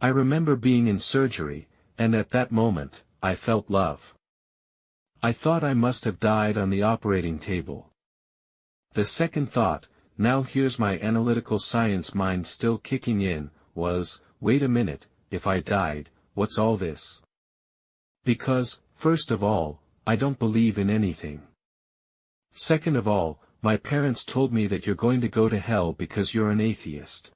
I remember being in surgery, and at that moment, I felt love. I thought I must have died on the operating table. The second thought, now here's my analytical science mind still kicking in, was, wait a minute, if I died, what's all this? Because, first of all, I don't believe in anything. Second of all, my parents told me that you're going to go to hell because you're an atheist.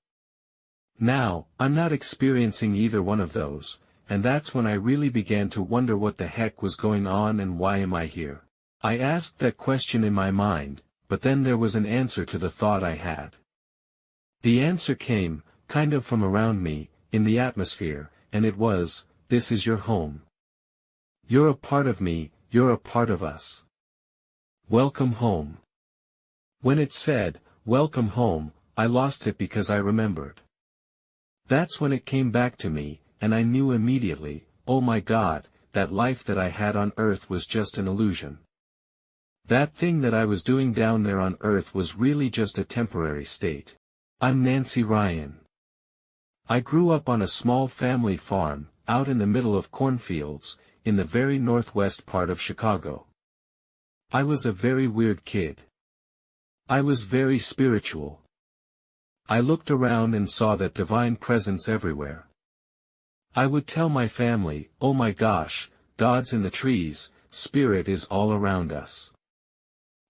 Now, I'm not experiencing either one of those, and that's when I really began to wonder what the heck was going on and why am I here. I asked that question in my mind, but then there was an answer to the thought I had. The answer came, kind of from around me, in the atmosphere, and it was, this is your home. You're a part of me, you're a part of us. Welcome home. When it said, welcome home, I lost it because I remembered. That's when it came back to me, and I knew immediately, oh my God, that life that I had on earth was just an illusion. That thing that I was doing down there on earth was really just a temporary state. I'm Nancy Ryan. I grew up on a small family farm, out in the middle of cornfields, in the very northwest part of Chicago. I was a very weird kid. I was very spiritual. I looked around and saw that divine presence everywhere. I would tell my family, oh my gosh, God's in the trees, Spirit is all around us.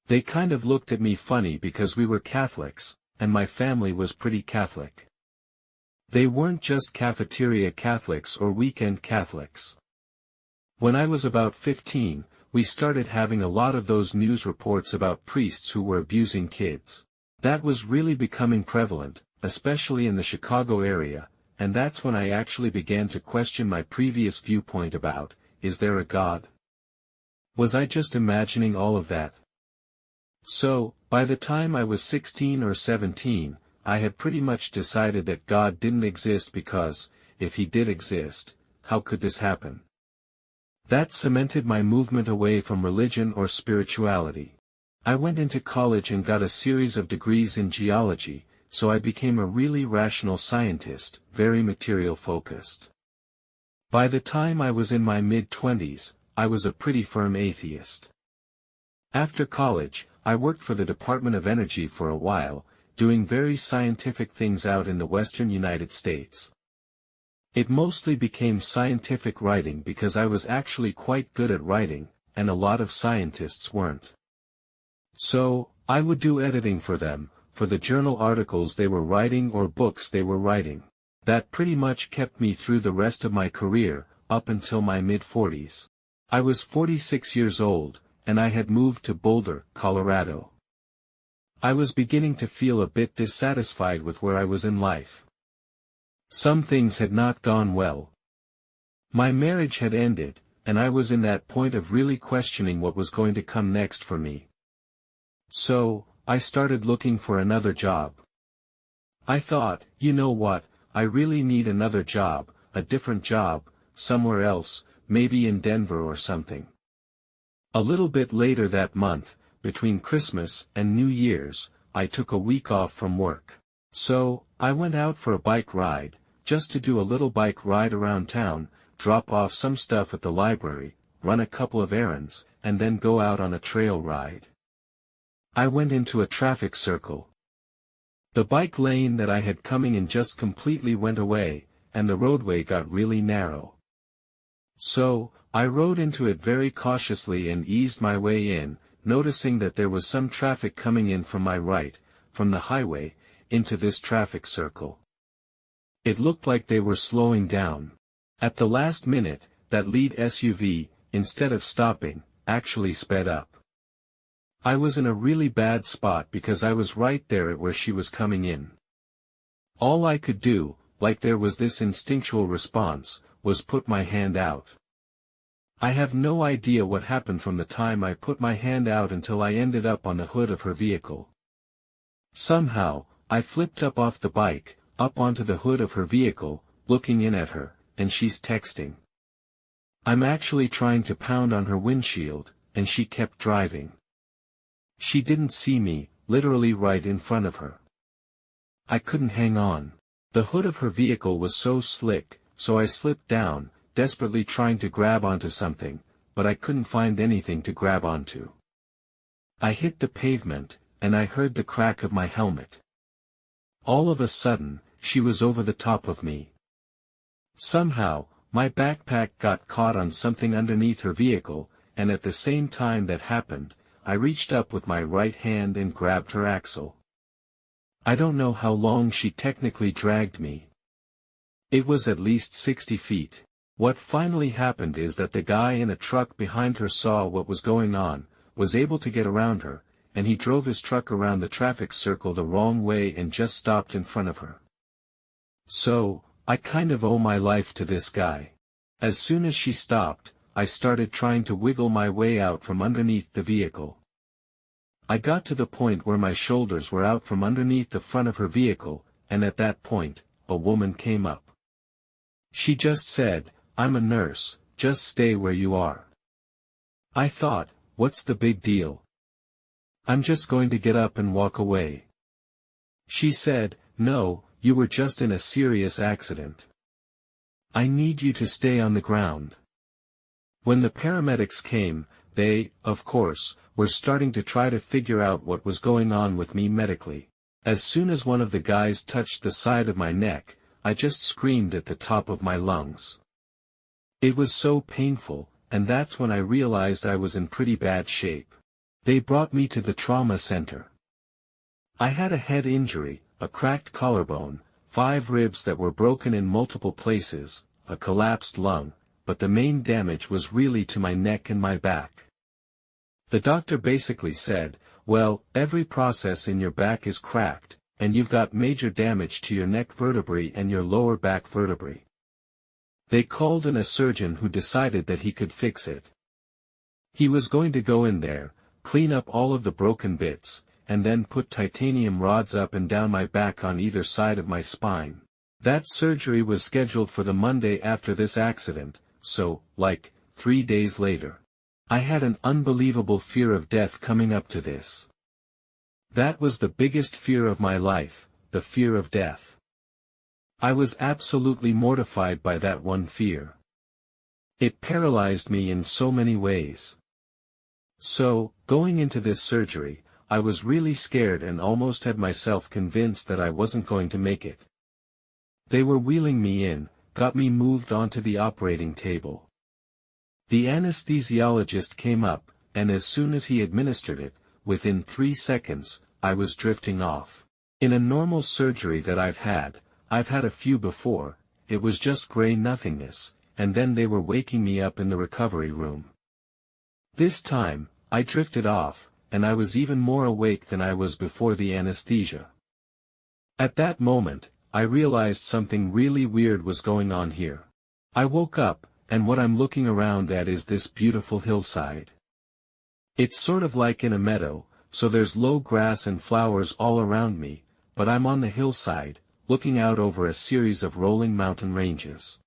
They kind of looked at me funny because we were Catholics, and my family was pretty Catholic. They weren't just cafeteria Catholics or weekend Catholics. When I was about 15, we started having a lot of those news reports about priests who were abusing kids. That was really becoming prevalent, especially in the Chicago area, and that's when I actually began to question my previous viewpoint about, is there a God? Was I just imagining all of that? So, by the time I was 16 or 17, I had pretty much decided that God didn't exist because, if he did exist, how could this happen? That cemented my movement away from religion or spirituality. I went into college and got a series of degrees in geology, so I became a really rational scientist, very material-focused. By the time I was in my mid-20s, I was a pretty firm atheist. After college, I worked for the Department of Energy for a while, doing very scientific things out in the western United States. It mostly became scientific writing because I was actually quite good at writing, and a lot of scientists weren't. So, I would do editing for them, for the journal articles they were writing or books they were writing. That pretty much kept me through the rest of my career, up until my mid-40s. I was 46 years old, and I had moved to Boulder, Colorado. I was beginning to feel a bit dissatisfied with where I was in life. Some things had not gone well. My marriage had ended, and I was in that point of really questioning what was going to come next for me. So, I started looking for another job. I thought, you know what, I really need another job, a different job, somewhere else, maybe in Denver or something. A little bit later that month, between Christmas and New Year's, I took a week off from work. So, I went out for a bike ride, just to do a little bike ride around town, drop off some stuff at the library, run a couple of errands, and then go out on a trail ride. I went into a traffic circle. The bike lane that I had coming in just completely went away, and the roadway got really narrow. So, I rode into it very cautiously and eased my way in, noticing that there was some traffic coming in from my right, from the highway, into this traffic circle. It looked like they were slowing down. At the last minute, that lead SUV, instead of stopping, actually sped up. I was in a really bad spot because I was right there at where she was coming in. All I could do, like there was this instinctual response, was put my hand out. I have no idea what happened from the time I put my hand out until I ended up on the hood of her vehicle. Somehow, I flipped up off the bike, up onto the hood of her vehicle, looking in at her, and she's texting. I'm actually trying to pound on her windshield, and she kept driving. She didn't see me, literally right in front of her. I couldn't hang on. The hood of her vehicle was so slick, so I slipped down, desperately trying to grab onto something, but I couldn't find anything to grab onto. I hit the pavement, and I heard the crack of my helmet. All of a sudden, she was over the top of me. Somehow, my backpack got caught on something underneath her vehicle, and at the same time that happened, I reached up with my right hand and grabbed her axle. I don't know how long she technically dragged me. It was at least 60 feet. What finally happened is that the guy in a truck behind her saw what was going on, was able to get around her, and he drove his truck around the traffic circle the wrong way and just stopped in front of her. So, I kind of owe my life to this guy. As soon as she stopped, I started trying to wiggle my way out from underneath the vehicle. I got to the point where my shoulders were out from underneath the front of her vehicle, and at that point, a woman came up. She just said, "I'm a nurse, just stay where you are." I thought, what's the big deal? I'm just going to get up and walk away. She said, "No, you were just in a serious accident. I need you to stay on the ground." When the paramedics came, they, of course, were starting to try to figure out what was going on with me medically. As soon as one of the guys touched the side of my neck, I just screamed at the top of my lungs. It was so painful, and that's when I realized I was in pretty bad shape. They brought me to the trauma center. I had a head injury, a cracked collarbone, 5 ribs that were broken in multiple places, a collapsed lung, but the main damage was really to my neck and my back. The doctor basically said, "Well, every process in your back is cracked, and you've got major damage to your neck vertebrae and your lower back vertebrae." They called in a surgeon who decided that he could fix it. He was going to go in there, clean up all of the broken bits, and then put titanium rods up and down my back on either side of my spine. That surgery was scheduled for the Monday after this accident, so, 3 days later. I had an unbelievable fear of death coming up to this. That was the biggest fear of my life, the fear of death. I was absolutely mortified by that one fear. It paralyzed me in so many ways. So, going into this surgery, I was really scared and almost had myself convinced that I wasn't going to make it. They were wheeling me in, got me moved onto the operating table. The anesthesiologist came up, and as soon as he administered it, within 3 seconds, I was drifting off. In a normal surgery that I've had a few before, it was just gray nothingness, and then they were waking me up in the recovery room. This time, I drifted off, and I was even more awake than I was before the anesthesia. At that moment, I realized something really weird was going on here. I woke up, and what I'm looking around at is this beautiful hillside. It's sort of like in a meadow, so there's low grass and flowers all around me, but I'm on the hillside, looking out over a series of rolling mountain ranges.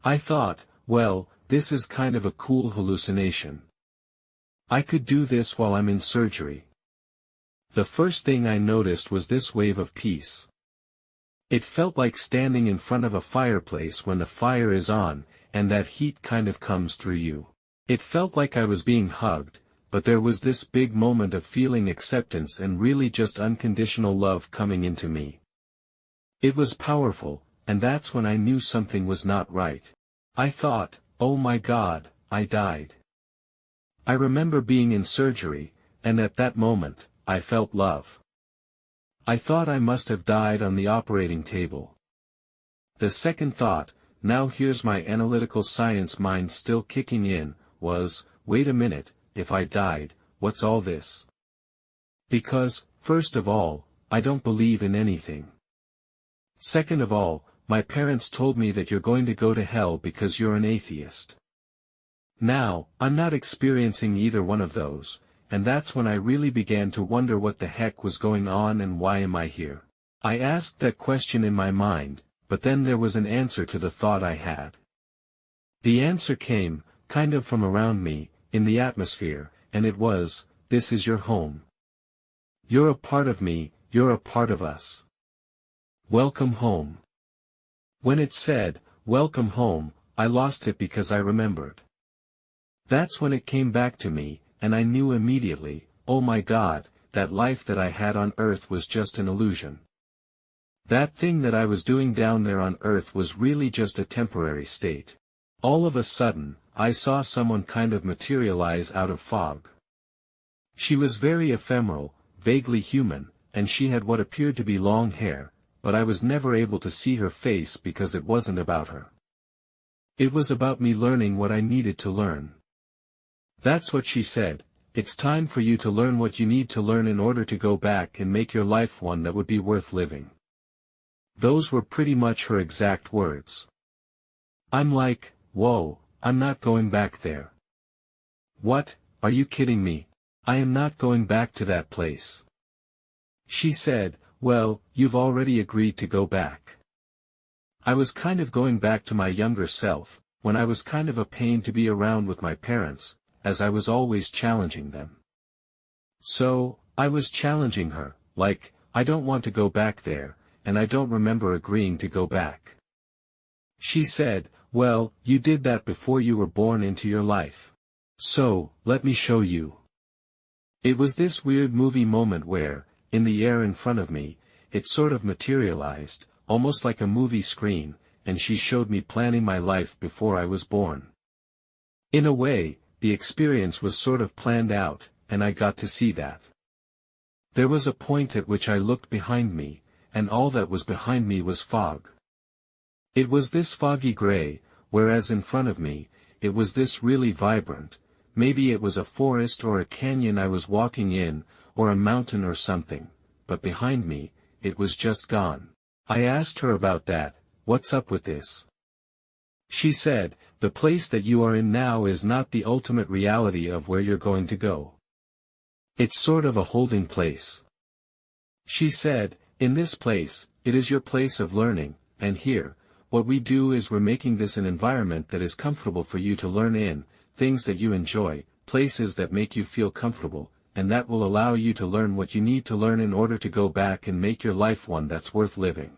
I thought, well, this is kind of a cool hallucination. I could do this while I'm in surgery. The first thing I noticed was this wave of peace. It felt like standing in front of a fireplace when the fire is on, and that heat kind of comes through you. It felt like I was being hugged, but there was this big moment of feeling acceptance and really just unconditional love coming into me. It was powerful, and that's when I knew something was not right. I thought, oh my God, I died. I remember being in surgery, and at that moment, I felt love. I thought I must have died on the operating table. The second thought, now here's my analytical science mind still kicking in, was, wait a minute, if I died, what's all this? Because, first of all, I don't believe in anything. Second of all, my parents told me that you're going to go to hell because you're an atheist. Now, I'm not experiencing either one of those, and that's when I really began to wonder what the heck was going on and why am I here. I asked that question in my mind, but then there was an answer to the thought I had. The answer came, kind of from around me, in the atmosphere, and it was, this is your home. You're a part of me, you're a part of us. Welcome home. When it said, "Welcome home," I lost it because I remembered. That's when it came back to me, and I knew immediately, oh my God, that life that I had on earth was just an illusion. That thing that I was doing down there on earth was really just a temporary state. All of a sudden, I saw someone kind of materialize out of fog. She was very ephemeral, vaguely human, and she had what appeared to be long hair, but I was never able to see her face because it wasn't about her. It was about me learning what I needed to learn. That's what she said: "It's time for you to learn what you need to learn in order to go back and make your life one that would be worth living." Those were pretty much her exact words. I'm like, whoa, I'm not going back there. What, are you kidding me? I am not going back to that place. She said, well, you've already agreed to go back. I was kind of going back to my younger self, when I was kind of a pain to be around with my parents, as I was always challenging them. So, I was challenging her, like, I don't want to go back there, and I don't remember agreeing to go back. She said, well, you did that before you were born into your life. So, let me show you. It was this weird movie moment where, in the air in front of me, it sort of materialized, almost like a movie screen, and she showed me planning my life before I was born. In a way, the experience was sort of planned out, and I got to see that. There was a point at which I looked behind me, and all that was behind me was fog. It was this foggy gray, whereas in front of me, it was this really vibrant. Maybe it was a forest or a canyon I was walking in, or a mountain or something, but behind me, it was just gone. I asked her about that, what's up with this? She said, the place that you are in now is not the ultimate reality of where you're going to go. It's sort of a holding place. She said, in this place, it is your place of learning, and here, what we do is we're making this an environment that is comfortable for you to learn in, things that you enjoy, places that make you feel comfortable, and that will allow you to learn what you need to learn in order to go back and make your life one that's worth living.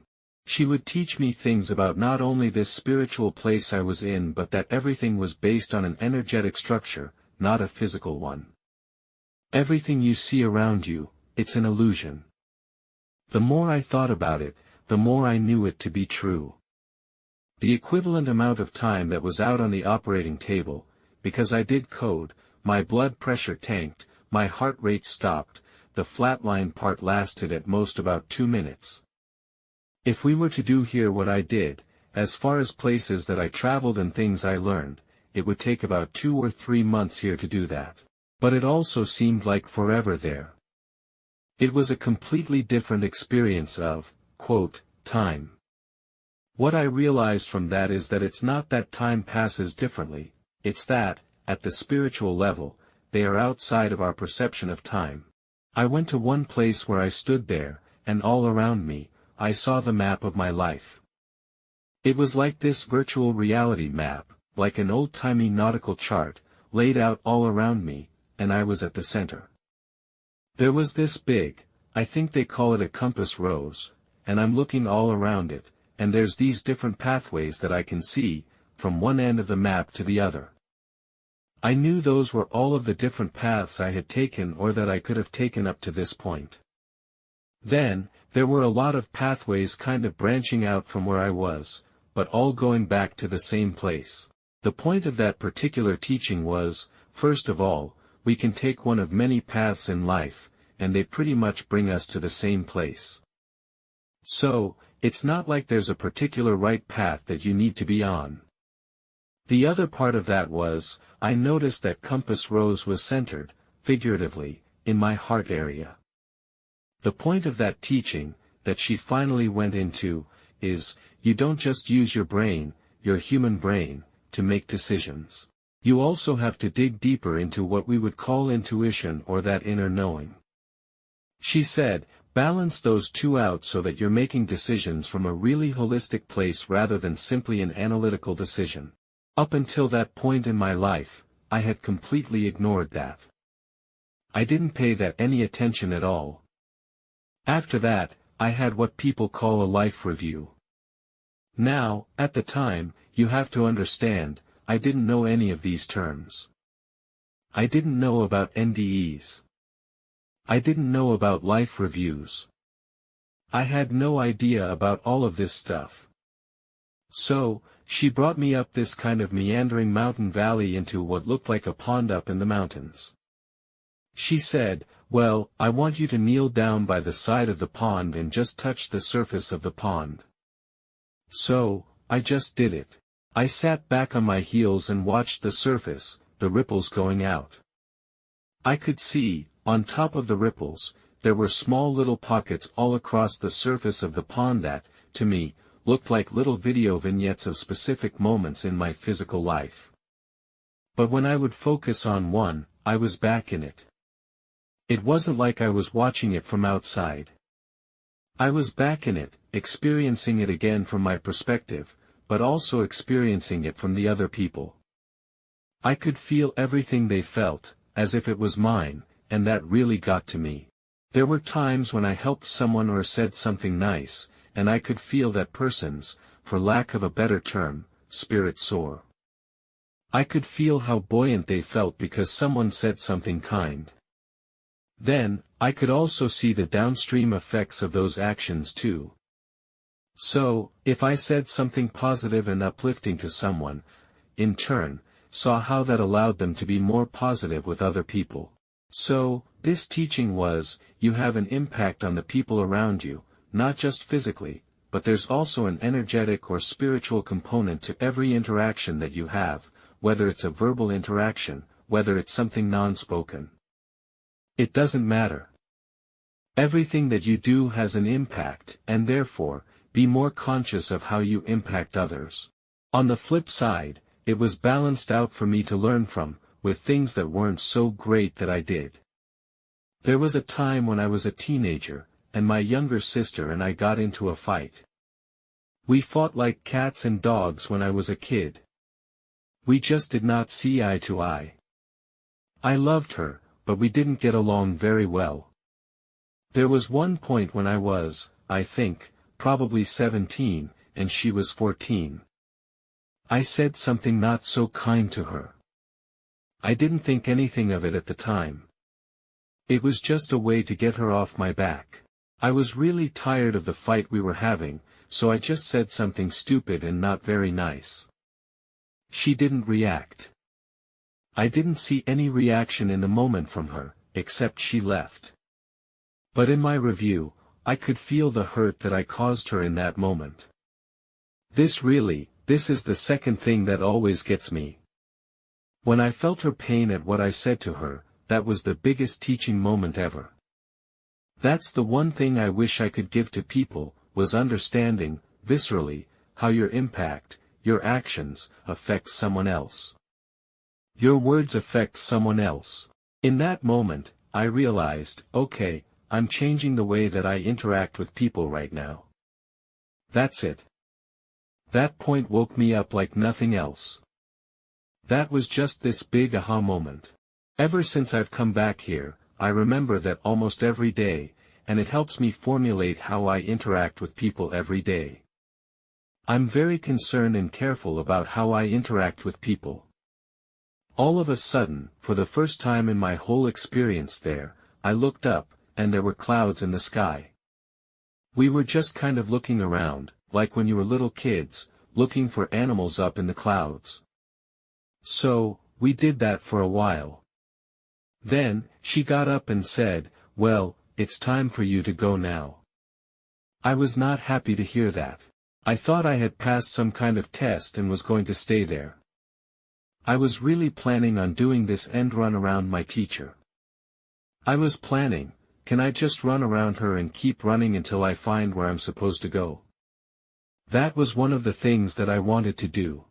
She would teach me things about not only this spiritual place I was in but that everything was based on an energetic structure, not a physical one. Everything you see around you, it's an illusion. The more I thought about it, the more I knew it to be true. The equivalent amount of time that was out on the operating table, because I did code, my blood pressure tanked, my heart rate stopped, the flatline part lasted at most about 2 minutes. If we were to do here what I did, as far as places that I traveled and things I learned, it would take about 2 or 3 months here to do that. But it also seemed like forever there. It was a completely different experience of, quote, time. What I realized from that is that it's not that time passes differently, it's that, at the spiritual level, they are outside of our perception of time. I went to one place where I stood there, and all around me, I saw the map of my life. It was like this virtual reality map, like an old-timey nautical chart, laid out all around me, and I was at the center. There was this big, I think they call it a compass rose, and I'm looking all around it, and there's these different pathways that I can see, from one end of the map to the other. I knew those were all of the different paths I had taken or that I could have taken up to this point. Then, there were a lot of pathways kind of branching out from where I was, but all going back to the same place. The point of that particular teaching was, first of all, we can take one of many paths in life, and they pretty much bring us to the same place. So, it's not like there's a particular right path that you need to be on. The other part of that was, I noticed that compass rose was centered, figuratively, in my heart area. The point of that teaching, that she finally went into, is, you don't just use your brain, your human brain, to make decisions. You also have to dig deeper into what we would call intuition or that inner knowing. She said, balance those two out so that you're making decisions from a really holistic place rather than simply an analytical decision. Up until that point in my life, I had completely ignored that. I didn't pay that any attention at all. After that, I had what people call a life review. Now, at the time, you have to understand, I didn't know any of these terms. I didn't know about NDEs. I didn't know about life reviews. I had no idea about all of this stuff. So, she brought me up this kind of meandering mountain valley into what looked like a pond up in the mountains. She said, "Well, I want you to kneel down by the side of the pond and just touch the surface of the pond." So, I just did it. I sat back on my heels and watched the surface, the ripples going out. I could see, on top of the ripples, there were small little pockets all across the surface of the pond that, to me, looked like little video vignettes of specific moments in my physical life. But when I would focus on one, I was back in it. It wasn't like I was watching it from outside. I was back in it, experiencing it again from my perspective, but also experiencing it from the other people. I could feel everything they felt, as if it was mine, and that really got to me. There were times when I helped someone or said something nice, and I could feel that person's, for lack of a better term, spirit soar. I could feel how buoyant they felt because someone said something kind. Then, I could also see the downstream effects of those actions too. So, if I said something positive and uplifting to someone, in turn, saw how that allowed them to be more positive with other people. So, this teaching was, you have an impact on the people around you, not just physically, but there's also an energetic or spiritual component to every interaction that you have, whether it's a verbal interaction, whether it's something non-spoken. It doesn't matter. Everything that you do has an impact, and therefore, be more conscious of how you impact others. On the flip side, it was balanced out for me to learn from, with things that weren't so great that I did. There was a time when I was a teenager, and my younger sister and I got into a fight. We fought like cats and dogs when I was a kid. We just did not see eye to eye. I loved her, but we didn't get along very well. There was one point when I was, I think, probably 17, and she was 14. I said something not so kind to her. I didn't think anything of it at the time. It was just a way to get her off my back. I was really tired of the fight we were having, so I just said something stupid and not very nice. She didn't react. I didn't see any reaction in the moment from her, except she left. But in my review, I could feel the hurt that I caused her in that moment. This is the second thing that always gets me. When I felt her pain at what I said to her, that was the biggest teaching moment ever. That's the one thing I wish I could give to people, was understanding, viscerally, how your impact, your actions, affect someone else. Your words affect someone else. In that moment, I realized, okay, I'm changing the way that I interact with people right now. That's it. That point woke me up like nothing else. That was just this big aha moment. Ever since I've come back here, I remember that almost every day, and it helps me formulate how I interact with people every day. I'm very concerned and careful about how I interact with people. All of a sudden, for the first time in my whole experience there, I looked up, and there were clouds in the sky. We were just kind of looking around, like when you were little kids, looking for animals up in the clouds. So, we did that for a while. Then, she got up and said, "Well, it's time for you to go now." I was not happy to hear that. I thought I had passed some kind of test and was going to stay there. I was really planning on doing this end run around my teacher. I was planning, can I just run around her and keep running until I find where I'm supposed to go? That was one of the things that I wanted to do.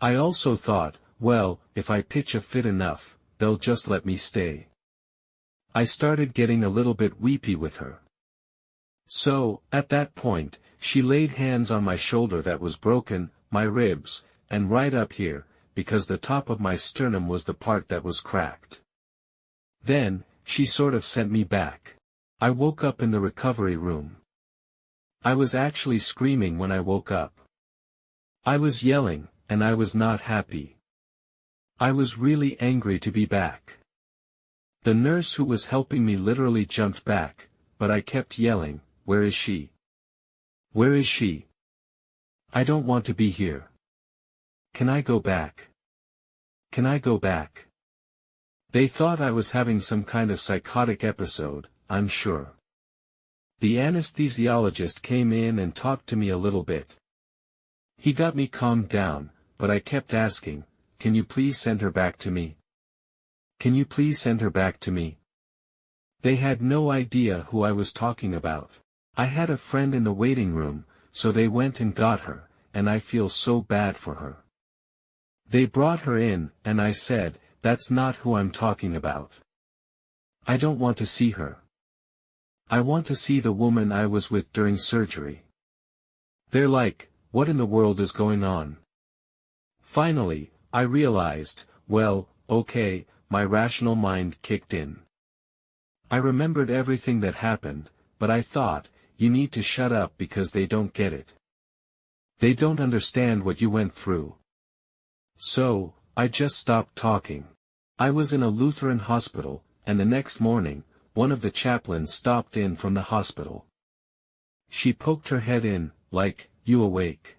I also thought, well, if I pitch a fit enough, they'll just let me stay. I started getting a little bit weepy with her. So, at that point, she laid hands on my shoulder that was broken, my ribs, and right up here, because the top of my sternum was the part that was cracked. Then, she sort of sent me back. I woke up in the recovery room. I was actually screaming when I woke up. I was yelling, and I was not happy. I was really angry to be back. The nurse who was helping me literally jumped back, but I kept yelling, "Where is she? Where is she? I don't want to be here. Can I go back? Can I go back?" They thought I was having some kind of psychotic episode, I'm sure. The anesthesiologist came in and talked to me a little bit. He got me calmed down, but I kept asking, "Can you please send her back to me? Can you please send her back to me?" They had no idea who I was talking about. I had a friend in the waiting room, so they went and got her, and I feel so bad for her. They brought her in, and I said, "That's not who I'm talking about. I don't want to see her. I want to see the woman I was with during surgery." They're like, "What in the world is going on?" Finally, I realized, well, okay, my rational mind kicked in. I remembered everything that happened, but I thought, you need to shut up because they don't get it. They don't understand what you went through. So, I just stopped talking. I was in a Lutheran hospital, and the next morning, one of the chaplains stopped in from the hospital. She poked her head in, like, "You awake?"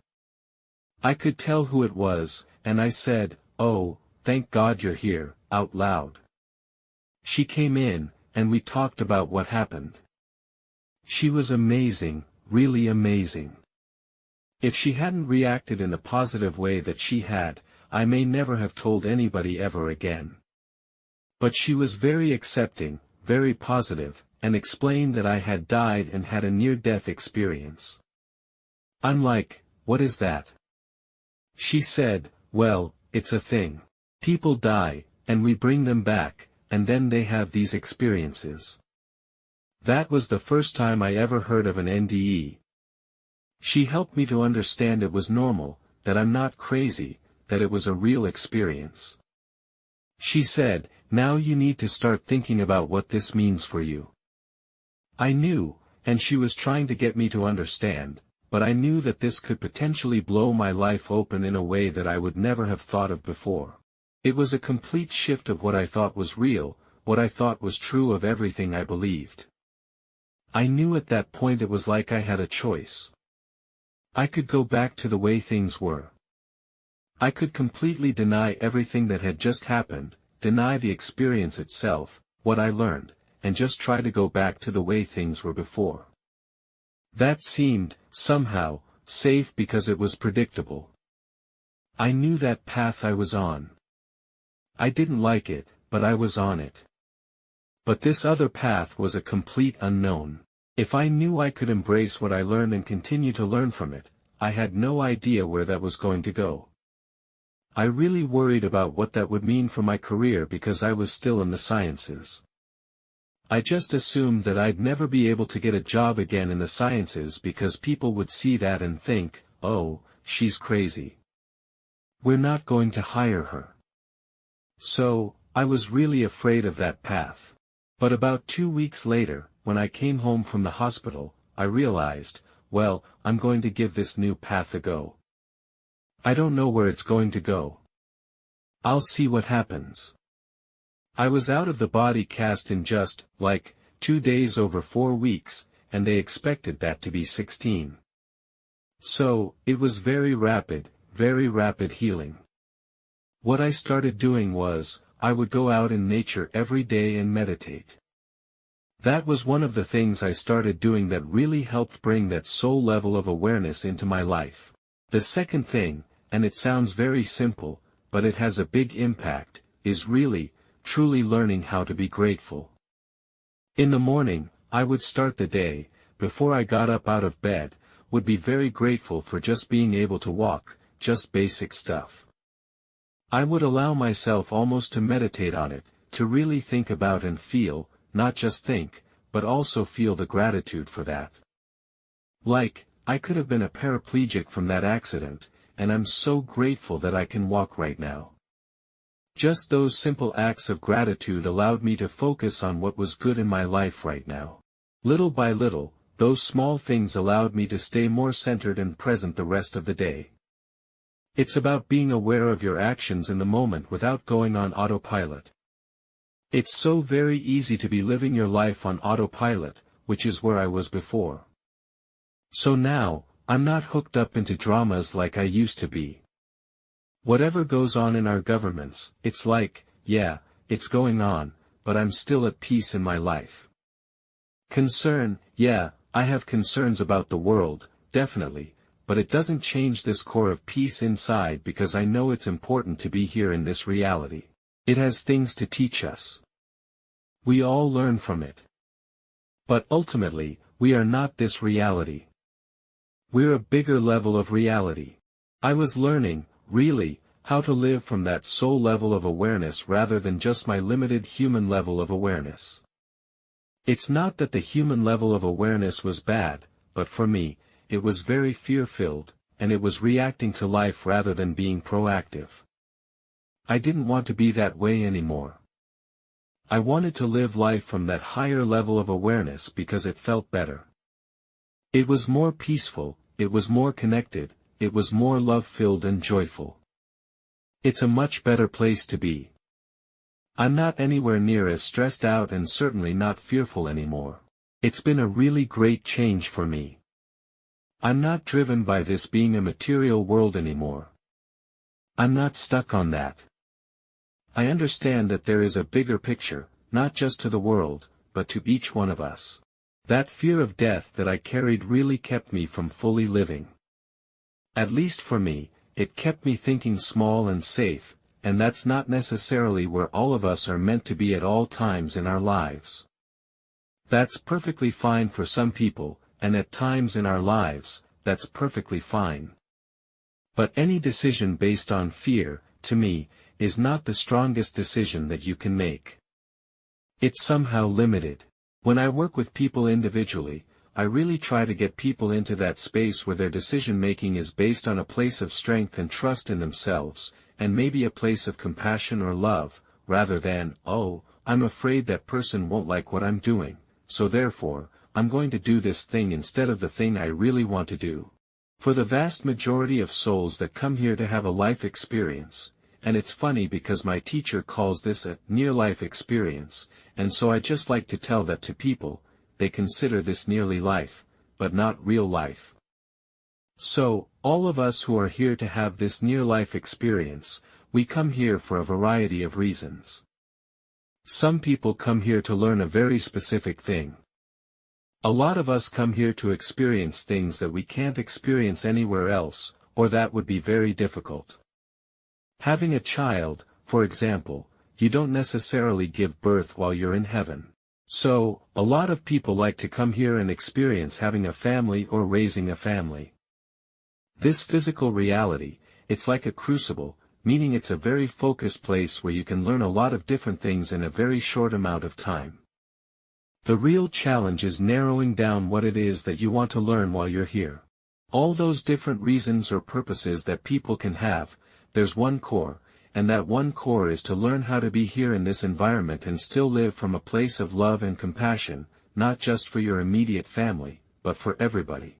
I could tell who it was, and I said, "Oh, thank God you're here," out loud. She came in, and we talked about what happened. She was amazing, really amazing. If she hadn't reacted in the positive way that she had, I may never have told anybody ever again. But she was very accepting, very positive, and explained that I had died and had a near-death experience. I'm like, "What is that?" She said, "Well, it's a thing. People die, and we bring them back, and then they have these experiences." That was the first time I ever heard of an NDE. She helped me to understand it was normal, that I'm not crazy, that it was a real experience. She said, "Now you need to start thinking about what this means for you." I knew, and she was trying to get me to understand, but I knew that this could potentially blow my life open in a way that I would never have thought of before. It was a complete shift of what I thought was real, what I thought was true of everything I believed. I knew at that point it was like I had a choice. I could go back to the way things were. I could completely deny everything that had just happened, deny the experience itself, what I learned, and just try to go back to the way things were before. That seemed, somehow, safe because it was predictable. I knew that path I was on. I didn't like it, but I was on it. But this other path was a complete unknown. If I knew I could embrace what I learned and continue to learn from it, I had no idea where that was going to go. I really worried about what that would mean for my career because I was still in the sciences. I just assumed that I'd never be able to get a job again in the sciences because people would see that and think, "Oh, she's crazy. We're not going to hire her." So, I was really afraid of that path. But about 2 weeks later, when I came home from the hospital, I realized, well, I'm going to give this new path a go. I don't know where it's going to go. I'll see what happens. I was out of the body cast in just, 2 days over 4 weeks, and they expected that to be 16. So, it was very rapid healing. What I started doing was, I would go out in nature every day and meditate. That was one of the things I started doing that really helped bring that soul level of awareness into my life. The second thing, and it sounds very simple, but it has a big impact, is really, truly learning how to be grateful. In the morning, I would start the day, before I got up out of bed, would be very grateful for just being able to walk, just basic stuff. I would allow myself almost to meditate on it, to really think about and feel, not just think, but also feel the gratitude for that. I could have been a paraplegic from that accident, and I'm so grateful that I can walk right now. Just those simple acts of gratitude allowed me to focus on what was good in my life right now. Little by little, those small things allowed me to stay more centered and present the rest of the day. It's about being aware of your actions in the moment without going on autopilot. It's so very easy to be living your life on autopilot, which is where I was before. So now, I'm not hooked up into dramas like I used to be. Whatever goes on in our governments, it's like, yeah, it's going on, but I'm still at peace in my life. Concern, yeah, I have concerns about the world, definitely, but it doesn't change this core of peace inside because I know it's important to be here in this reality. It has things to teach us. We all learn from it. But ultimately, we are not this reality. We're a bigger level of reality. I was learning, really, how to live from that soul level of awareness rather than just my limited human level of awareness. It's not that the human level of awareness was bad, but for me, it was very fear-filled, and it was reacting to life rather than being proactive. I didn't want to be that way anymore. I wanted to live life from that higher level of awareness because it felt better. It was more peaceful, it was more connected, it was more love-filled and joyful. It's a much better place to be. I'm not anywhere near as stressed out and certainly not fearful anymore. It's been a really great change for me. I'm not driven by this being a material world anymore. I'm not stuck on that. I understand that there is a bigger picture, not just to the world, but to each one of us. That fear of death that I carried really kept me from fully living. At least for me, it kept me thinking small and safe, and that's not necessarily where all of us are meant to be at all times in our lives. That's perfectly fine for some people, and at times in our lives, that's perfectly fine. But any decision based on fear, to me, is not the strongest decision that you can make. It's somehow limited. When I work with people individually, I really try to get people into that space where their decision-making is based on a place of strength and trust in themselves, and maybe a place of compassion or love, rather than, oh, I'm afraid that person won't like what I'm doing, so therefore, I'm going to do this thing instead of the thing I really want to do. For the vast majority of souls that come here to have a life experience, and it's funny because my teacher calls this a near-life experience, and so I just like to tell that to people, they consider this nearly life, but not real life. So, all of us who are here to have this near-life experience, we come here for a variety of reasons. Some people come here to learn a very specific thing. A lot of us come here to experience things that we can't experience anywhere else, or that would be very difficult. Having a child, for example, you don't necessarily give birth while you're in heaven. So, a lot of people like to come here and experience having a family or raising a family. This physical reality, it's like a crucible, meaning it's a very focused place where you can learn a lot of different things in a very short amount of time. The real challenge is narrowing down what it is that you want to learn while you're here. All those different reasons or purposes that people can have, there's one core, and that one core is to learn how to be here in this environment and still live from a place of love and compassion, not just for your immediate family, but for everybody.